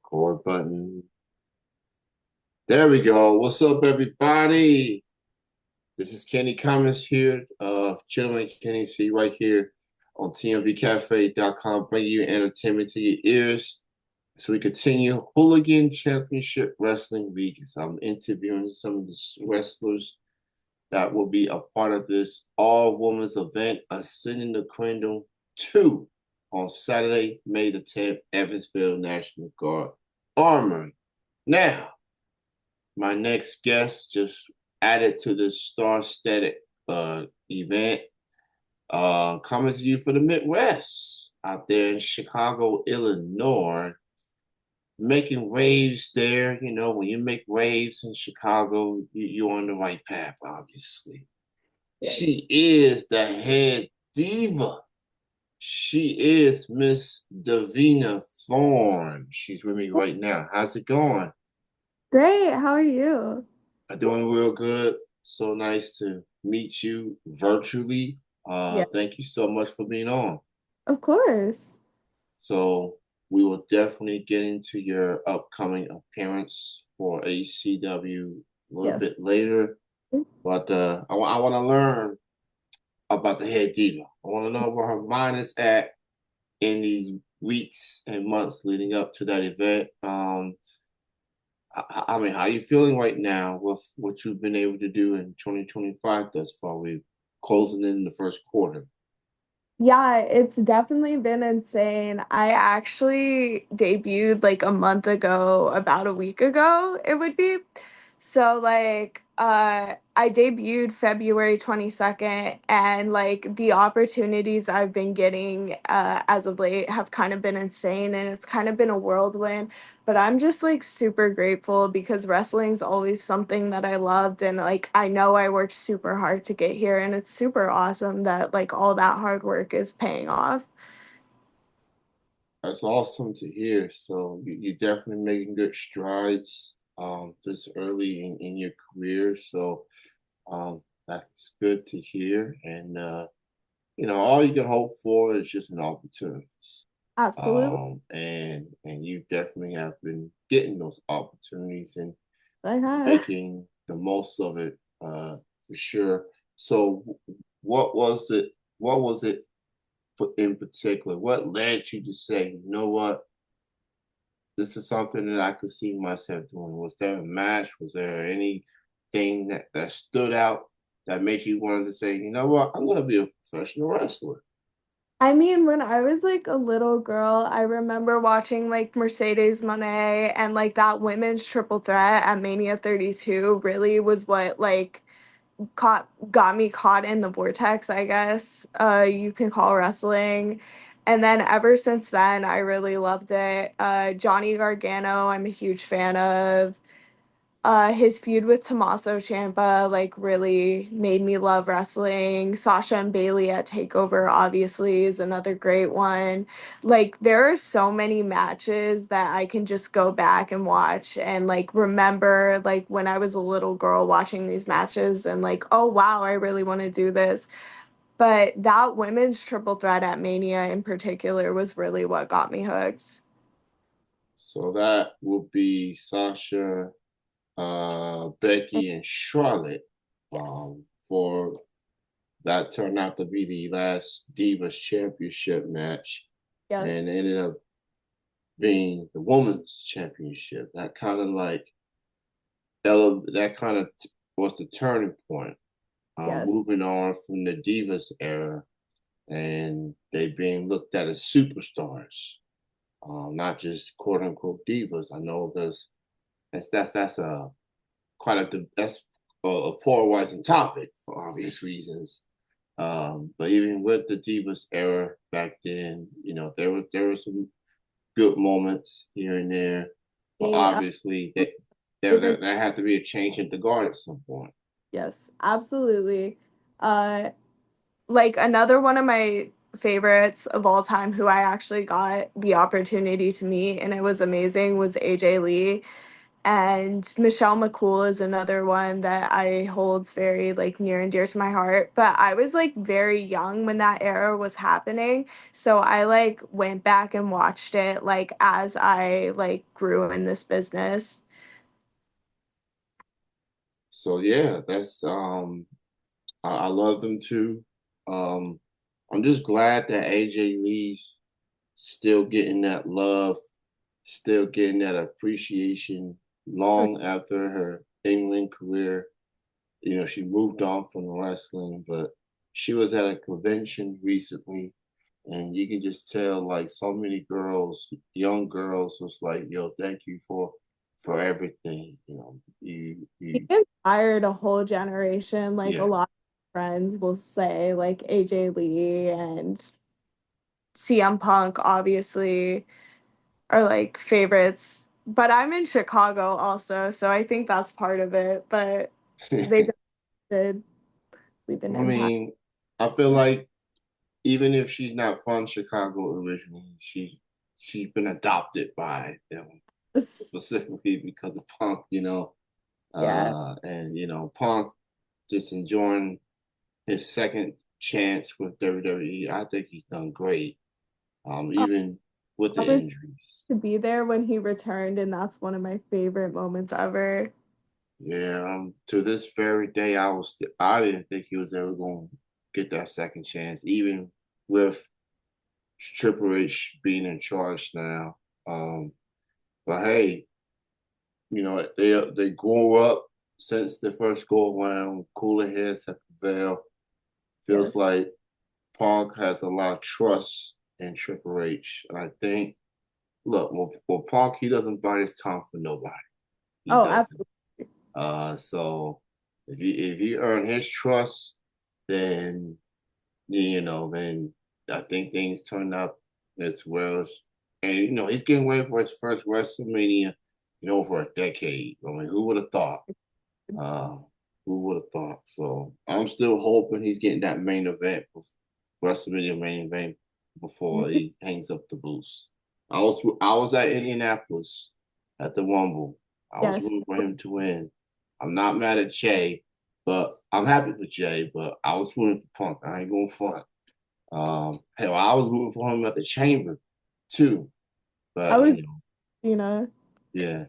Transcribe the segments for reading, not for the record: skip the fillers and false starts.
Record button. There we go. What's up, everybody? This is Kenny Cummins here. Gentleman Kenny C right here on TMVCafe.com, bringing you entertainment to your ears. So we continue Hooligan Championship Wrestling Week as I'm interviewing some of the wrestlers that will be a part of this all-women's event, Ascending the Kingdom 2 on Saturday, May the 10th, Evansville National Guard Armory. Now, my next guest just added to this star-studded event, coming to you for the Midwest out there in Chicago, Illinois, making waves there. You know, when you make waves in Chicago, you're on the right path, obviously. Yes. She is the head diva. She is Miss Davina Thorne. She's with me right now. How's it going? Great. How are you? I'm doing real good. So nice to meet you virtually. Yeah, Thank you so much for being on. of course. So we will definitely get into your upcoming appearance for ACW a little Yes. bit later. But I want to learn about the head diva. I want to know where her mind is at in these weeks and months leading up to that event. I mean, how are you feeling right now with what you've been able to do in 2025 thus far? We're closing in the first quarter. Yeah, it's definitely been insane. I actually debuted like a month ago, about a week ago, it would be. So I debuted February 22nd, and like the opportunities I've been getting as of late have kind of been insane, and it's kind of been a whirlwind. But I'm just like super grateful because wrestling's always something that I loved, and like I know I worked super hard to get here, and it's super awesome that like all that hard work is paying off. That's awesome to hear. So you're definitely making good strides this early in your career. So that's good to hear. And all you can hope for is just an opportunity. Absolutely. And you definitely have been getting those opportunities and I have. making the most of it for sure. So what was it? What was it in particular? What led you to say, you know what, this is something that I could see myself doing? Was there a match? Was there anything that stood out that made you want to say, you know what, I'm going to be a professional wrestler? I mean, when I was like a little girl, I remember watching like Mercedes Moné and like that women's triple threat at Mania 32 really was what like got me caught in the vortex, I guess. You can call wrestling. And then ever since then, I really loved it. Johnny Gargano, I'm a huge fan of. His feud with Tommaso Ciampa like really made me love wrestling. Sasha and Bailey at Takeover obviously is another great one. Like there are so many matches that I can just go back and watch and like remember like when I was a little girl watching these matches and like, oh wow, I really want to do this. But that women's triple threat at Mania in particular was really what got me hooked. So that would be Sasha, Becky, and Charlotte Yes. for that turned out to be the last Divas Championship match Yep. and ended up being the Women's Championship. That kind of like that kind of was the turning point. Yes. Moving on from the Divas era and they being looked at as superstars, not just quote unquote divas. I know that's a quite that's a polarizing topic for obvious reasons. But even with the Divas era back then, there were some good moments here and there, but Yeah. obviously there had to be a change at the guard at some point. Yes, absolutely. Uh, like another one of my favorites of all time who I actually got the opportunity to meet and it was amazing was AJ Lee. And Michelle McCool is another one that I hold very like near and dear to my heart. But I was like very young when that era was happening, so I like went back and watched it like as I like grew in this business. So yeah, that's I love them too. Um, I'm just glad that AJ Lee's still getting that love, still getting that appreciation Oh, long after her England career. You know, she moved on from wrestling, but she was at a convention recently, and you can just tell like so many girls, young girls, was like, "Yo, thank you for everything." You know, he you, inspired a whole generation. Like a yeah. lot of friends will say like AJ Lee and CM Punk obviously are like favorites. But I'm in Chicago also, so I think that's part of it. But they did leave an I impact. mean, I feel like even if she's not from Chicago originally, she's been adopted by them specifically because of Punk, you know. Yeah. And you know, Punk just enjoying his second chance with WWE. I think he's done great, Oh, even with I the was injuries. to be there when he returned, and that's one of my favorite moments ever. Yeah, to this very day, I didn't think he was ever going to get that second chance, even with Triple H being in charge now. But hey, you know they grow up since the first go around. Cooler heads have prevailed. Feels Yes. like Punk has a lot of trust in Triple H, and I think look, well Punk he doesn't bite his tongue for nobody. He Oh, doesn't. absolutely. So if you earn his trust, then you know, then I think things turn up as well as, and you know, he's getting ready for his first WrestleMania in over a decade. I mean, who would have thought? Uh, who would have thought? So I'm still hoping he's getting that main event, WrestleMania main event before he hangs up the boots. I was at Indianapolis at the Rumble. I was Yes. rooting for him to win. I'm not mad at Jay, but I'm happy for Jay. But I was rooting for Punk. I ain't going front. Hell, I was rooting for him at the Chamber too. I But was, you know, you know, yeah,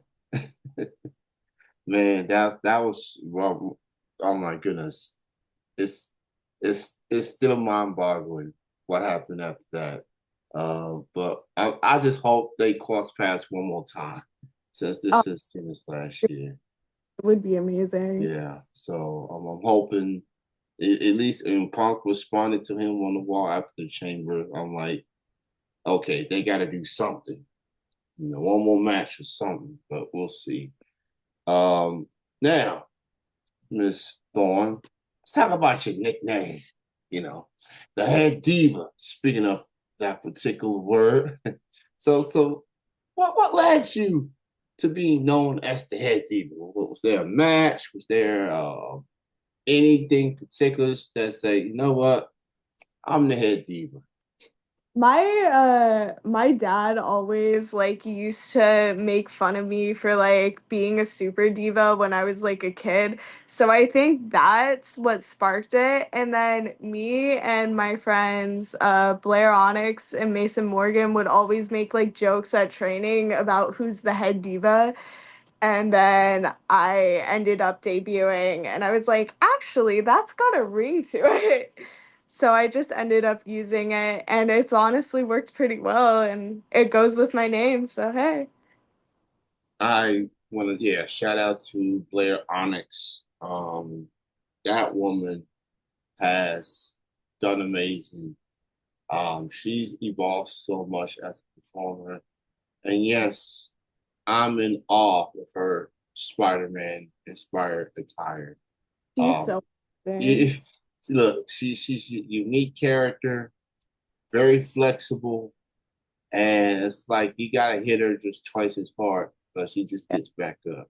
man, that was well, oh my goodness. It's it's still mind-boggling what happened after that. But I just hope they cross paths one more time since oh, this is since last it year. would be amazing. Yeah, so I'm hoping at least when Punk responded to him on the wall after the chamber, I'm like, okay, they got to do something. You know, one more match or something, but we'll see. Now, Miss Thorne, let's talk about your nickname. You know, the head diva. Speaking of that particular word, so what led you to be known as the head diva? Was there a match? Was there anything particular that say, you know what, I'm the head diva? My dad always like used to make fun of me for like being a super diva when I was like a kid. So I think that's what sparked it. And then me and my friends, Blair Onyx and Mason Morgan would always make like jokes at training about who's the head diva. And then I ended up debuting, and I was like, actually, that's got a ring to it. So I just ended up using it, and it's honestly worked pretty well, and it goes with my name. So, hey. I want to, yeah, shout out to Blair Onyx. That woman has done amazing. She's evolved so much as a performer. And yes, I'm in awe of her Spider-Man inspired attire. She's Um, so amazing. if, look, she's a unique character, very flexible, and it's like you gotta hit her just twice as hard, but she just gets back up.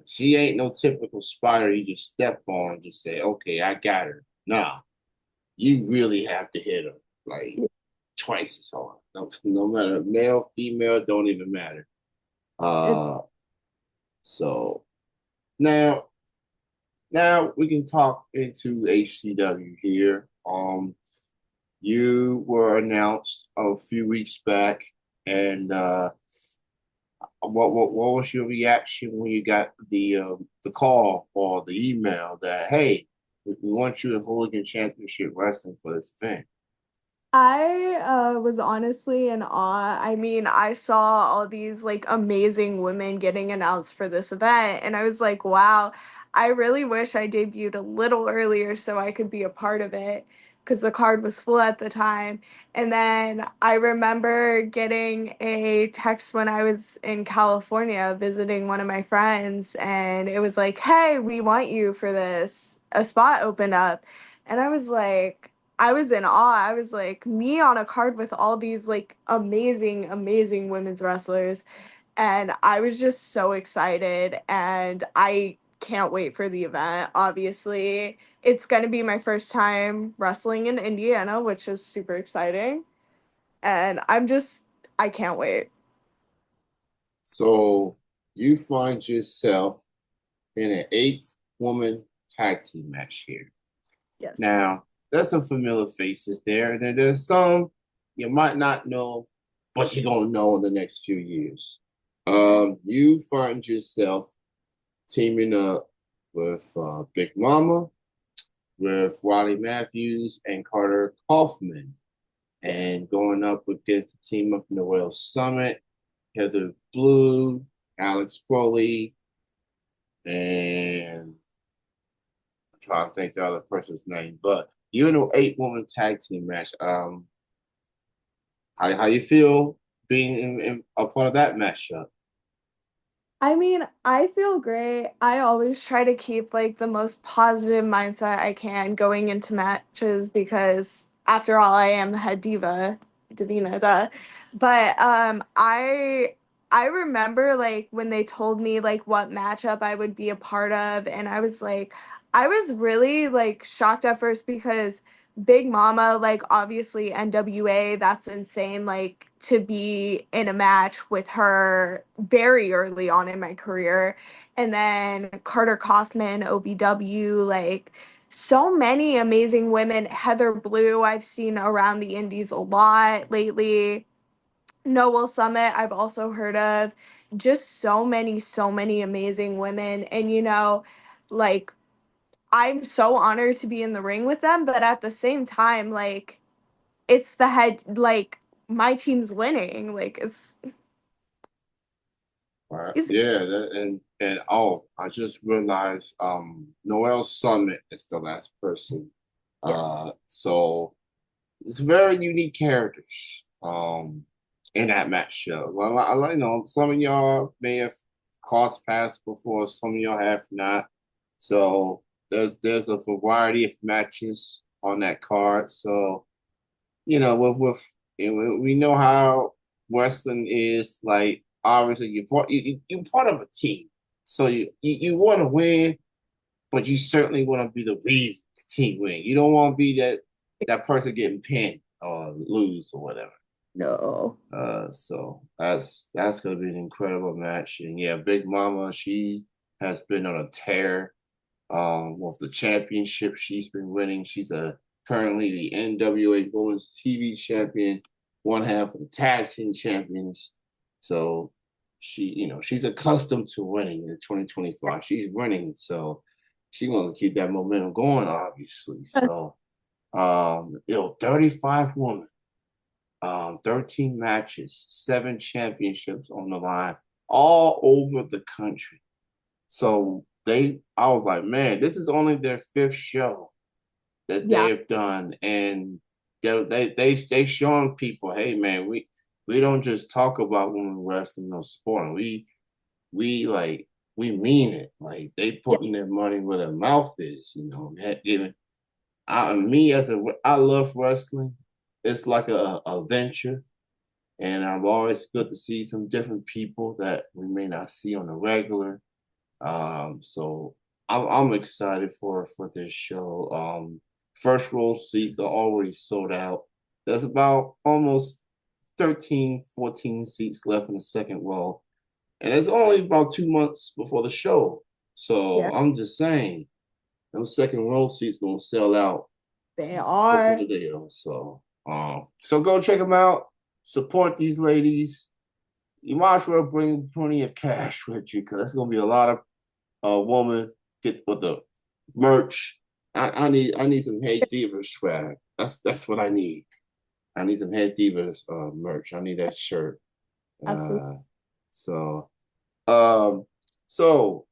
She ain't no typical spider you just step on and just say, okay, I got her. Nah, you really have to hit her like twice as hard. No matter male, female, don't even matter. It's Uh, So now, now we can talk into HCW here. You were announced a few weeks back, and what was your reaction when you got the call or the email that hey, we want you in Hooligan Championship Wrestling for this event? I was honestly in awe. I mean, I saw all these like amazing women getting announced for this event, and I was like, wow, I really wish I debuted a little earlier so I could be a part of it because the card was full at the time. And then I remember getting a text when I was in California visiting one of my friends, and it was like, hey, we want you for this. A spot opened up. And I was like, I was in awe. I was like, me on a card with all these like amazing, amazing women's wrestlers. And I was just so excited. And I can't wait for the event. Obviously, it's going to be my first time wrestling in Indiana, which is super exciting. And I can't wait. So you find yourself in an eight-woman tag team match here. Yes. Now, there's some familiar faces there, and then there's some you might not know, but you're gonna know in the next few years. You find yourself teaming up with Big Mama, with Wally Matthews and Carter Kaufman, Yes. and going up against the team of Noel Summit, Heather Blue, Alex Foley, and I'm trying to think the other person's name, but you in an eight-woman tag team match. How you feel being in a part of that matchup? I mean, I feel great. I always try to keep like the most positive mindset I can going into matches because after all, I am the head diva, Davina, duh. But I remember like when they told me like what matchup I would be a part of, and I was like, I was really like shocked at first because Big Mama, like obviously NWA, that's insane. Like to be in a match with her very early on in my career. And then Carter Kaufman, OBW, like so many amazing women. Heather Blue, I've seen around the indies a lot lately. Noel Summit, I've also heard of. Just so many amazing women. And, like, I'm so honored to be in the ring with them, but at the same time, like, it's the head, like, my team's winning. Like, it's All right. easy. Yeah, and oh, I just realized Noel Summit is the last person. Yes. So it's very unique characters in that matchup. Well, I know some of y'all may have crossed paths before, some of y'all have not. So there's a variety of matches on that card. So with we know how wrestling is like. Obviously, you're part of a team, so you want to win, but you certainly want to be the reason the team win. You don't want to be that person getting pinned or lose or whatever. No. So that's gonna be an incredible match. And yeah, Big Mama, she has been on a tear. With the championship she's been winning. She's currently the NWA Women's TV champion, one half of the tag team champions. So she's accustomed to winning in 2025. She's winning, so she wants to keep that momentum going, obviously. So 35 women, 13 matches, 7 championships on the line, all over the country. So I was like, man, this is only their fifth show that Yeah. they've done, and they showing people, hey, man, we don't just talk about women wrestling or sport. We like we mean it. Like they Yeah. putting their money where their mouth is. Giving me as I love wrestling. It's like a venture, and I'm always good to see some different people that we may not see on the regular. So I'm excited for this show. First row seats are already sold out. There's about almost 13, 14 seats left in the second row. and it's only about 2 months before the show. Yeah, So I'm just saying, those second row seats gonna sell out they before are. the day. So go check them out. Support these ladies. You might as well bring plenty of cash with you because that's gonna be a lot of woman get with the merch. I need some Hey Divas swag. That's what I need. I need some Head Divas merch. I need that shirt. Absolutely. Uh, so um, so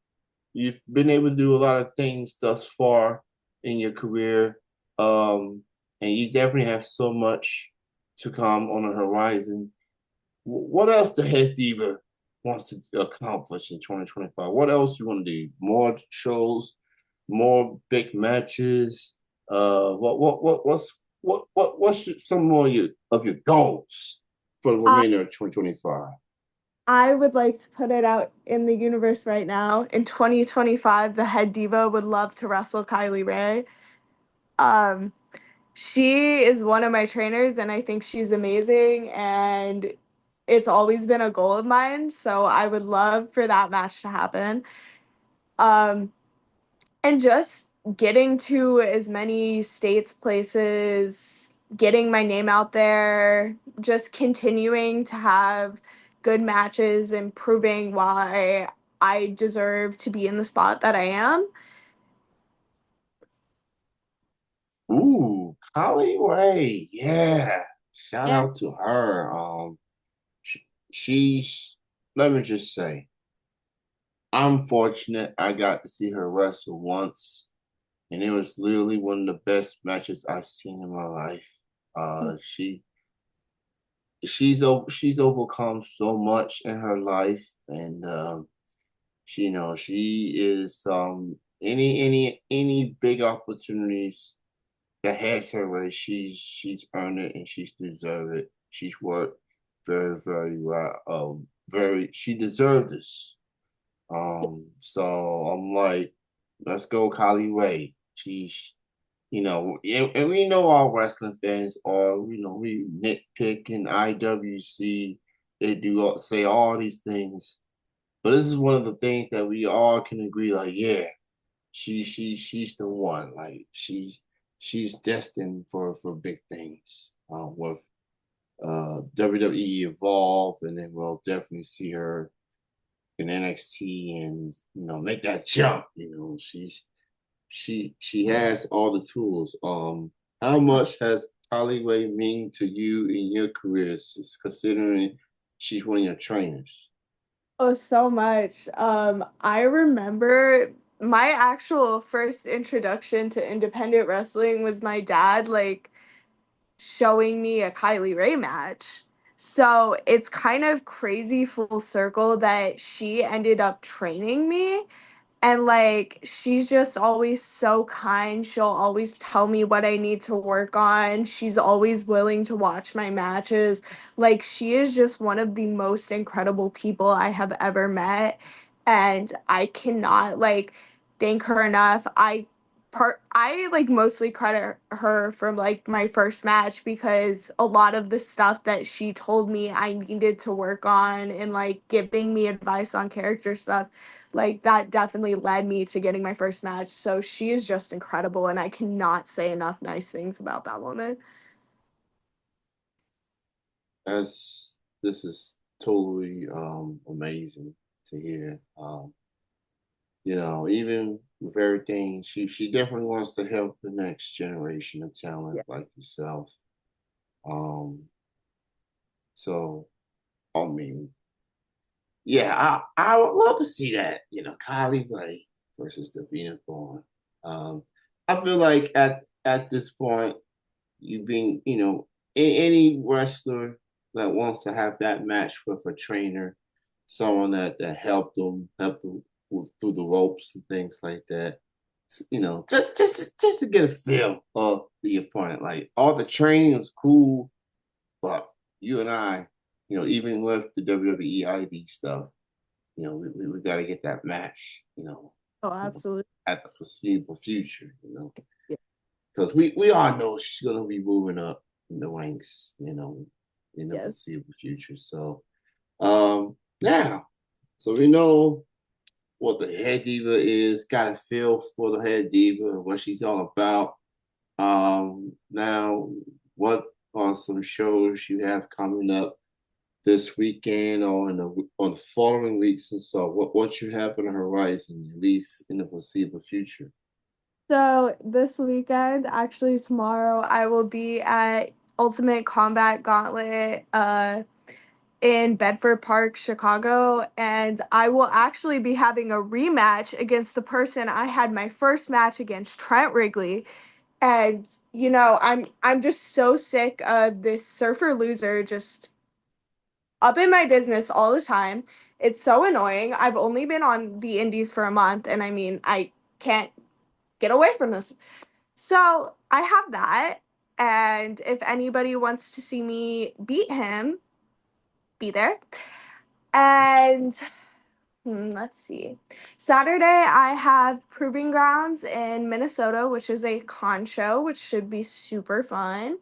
you've been able to do a lot of things thus far in your career, and you definitely have so much to come on the horizon. What else the Head Diva wants to accomplish in 2025? What else you want to do? More shows, more big matches. What's some more of your goals for the I remainder of 2025? I would like to put it out in the universe right now. In 2025, the head diva would love to wrestle Kylie Ray. Um, she is one of my trainers, and I think she's amazing. And it's always been a goal of mine. So I would love for that match to happen. Um, and just getting to as many states, places, getting my name out there, just continuing to have good matches and proving why I deserve to be in the spot that I am. Ooh, Holly Ray, yeah. Shout And out to her. Sh she's. Let me just say, I'm fortunate. I got to see her wrestle once, and it was literally one of the best matches I've seen in my life. She's overcome so much in her life, and she is any big opportunities that has her way. She's earned it and she's deserved it. She's worked very very well. Very she deserved this. So I'm like, let's go, Kylie Ray. She's and we know all wrestling fans are, we nitpick and IWC. They do say all these things, but this is one of the things that we all can agree. Like, yeah, she's the one. Like, she's destined for big things. With WWE Evolve, and then we'll definitely see her in NXT, and make that jump. She has all the tools. How much has Hollywood mean to you in your career, considering she's one of your trainers? oh, so much. I remember my actual first introduction to independent wrestling was my dad, like showing me a Kylie Ray match. So it's kind of crazy full circle that she ended up training me, and like she's just always so kind. She'll always tell me what I need to work on. She's always willing to watch my matches. Like she is just one of the most incredible people I have ever met, and I cannot like thank her enough. I like mostly credit her for like my first match because a lot of the stuff that she told me I needed to work on and like giving me advice on character stuff, like that definitely led me to getting my first match. So she is just incredible, and I cannot say enough nice things about that woman. That's this is totally amazing to hear. Even with everything, she definitely wants to help the next generation of talent Yeah. like yourself. Um, so I mean, yeah, I would love to see that. Kylie Ray versus Davina Thorne. Um, I feel like at this point, you being any wrestler that wants to have that match with a trainer, someone that helped them through the ropes and things like that. Just to get a feel of the opponent. Like, all the training is cool, but you and I, even with the WWE ID stuff, we got to get that match, Oh, absolutely. at the foreseeable future, Yeah. because we all know she's gonna be moving up in the ranks, in the Yes. foreseeable future. So, now, So we know what the head diva is, got a feel for the head diva, what she's all about. Now, what are some shows you have coming up this weekend or on the following weeks and so what you have on the horizon, at least in the foreseeable future? So this weekend, actually tomorrow, I will be at Ultimate Combat Gauntlet in Bedford Park, Chicago, and I will actually be having a rematch against the person I had my first match against, Trent Wrigley. And I'm just so sick of this surfer loser just up in my business all the time. It's so annoying. I've only been on the indies for a month, and I mean, I can't get away from this. So I have that. And if anybody wants to see me beat him, be there. And let's see. Saturday, I have Proving Grounds in Minnesota, which is a con show, which should be super fun.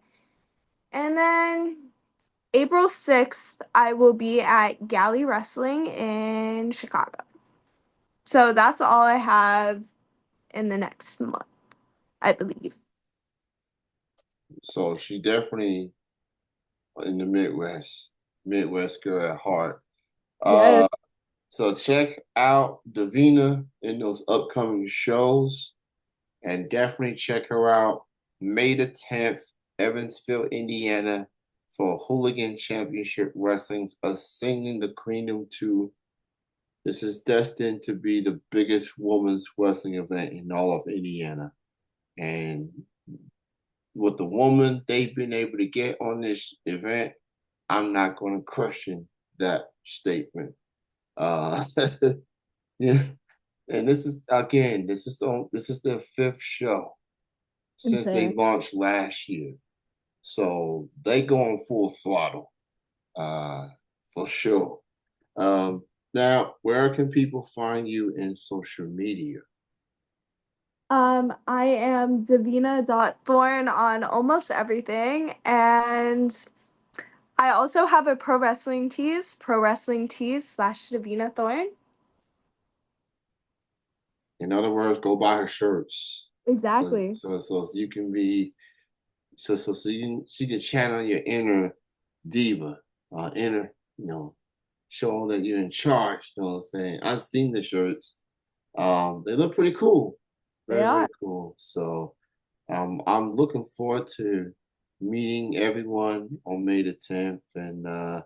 And then April 6th, I will be at Galley Wrestling in Chicago. So that's all I have in the next month, I believe. So she definitely in the Midwest girl at heart. Yes. Uh, so check out Davina in those upcoming shows, and definitely check her out May the 10th, Evansville, Indiana, for Hooligan Championship Wrestling's Ascending the Kingdom 2. This is destined to be the biggest women's wrestling event in all of Indiana. And with the woman they've been able to get on this event, I'm not going to question that statement. Uh, yeah, and this is again, this is their fifth show since they Insane. launched last year, so they going full throttle, uh, for sure. Now, where can people find you in social media? I am Davina.Thorne on almost everything. And I also have a pro wrestling tees slash Davina Thorne. In other words, go buy her shirts. Exactly. So you can be so you can channel your inner diva, inner, show that you're in charge. You know what I'm saying? I've seen the shirts. They look pretty cool, They very are. very cool. So I'm looking forward to meeting everyone on May the 10th. And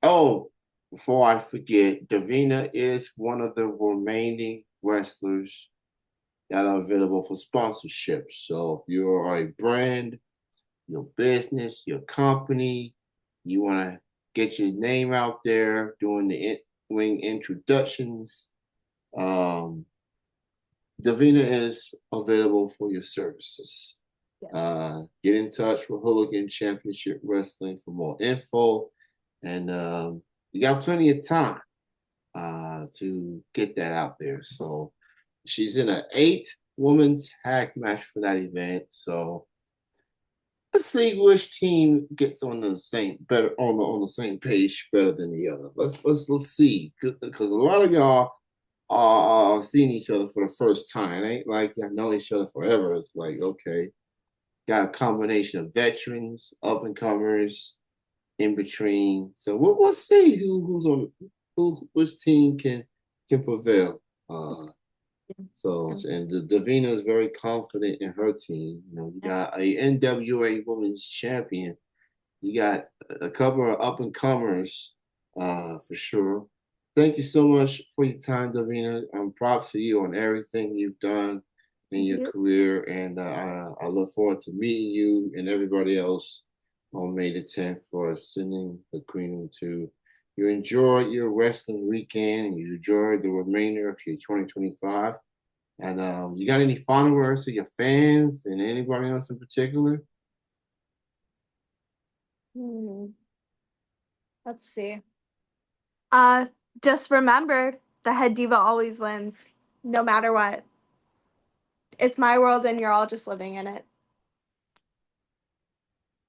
oh, before I forget, Davina is one of the remaining wrestlers that are available for sponsorship. So if you are a brand, your business, your company, you want to get your name out there doing the ring introductions, um, Davina is available for your services. Yes. Get in touch with Hooligan Championship Wrestling for more info. And you got plenty of time to get that out there. So she's in an 8-woman tag match for that event. So let's see which team gets on the same better on the same page better than the other. Let's see, because a lot of y'all are seeing each other for the first time. It ain't like y'all know each other forever. It's like, okay, got a combination of veterans, up and comers, in between. So we'll see who's on which team can prevail. And the Davina is very confident in her team. You know, you got a NWA Women's Champion. You got a couple of up and comers, for sure. Thank you so much for your time, Davina. Props to you on everything you've done in Thank your you. career, and I look forward to meeting you and everybody else on May the 10th for sending the Queen to. You enjoy your wrestling weekend, and you enjoy the remainder of your 2025. And you got any final words to your fans and anybody else in particular? Hmm. Let's see. Uh, just remember the head diva always wins, no matter what. It's my world and you're all just living in it.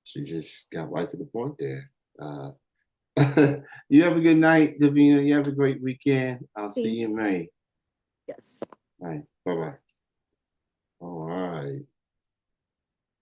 She just got right to the point there. Uh, You have a good night, Davina. You have a great weekend. I'll see Thank you in May. you. Yes. All right. Bye bye. All right.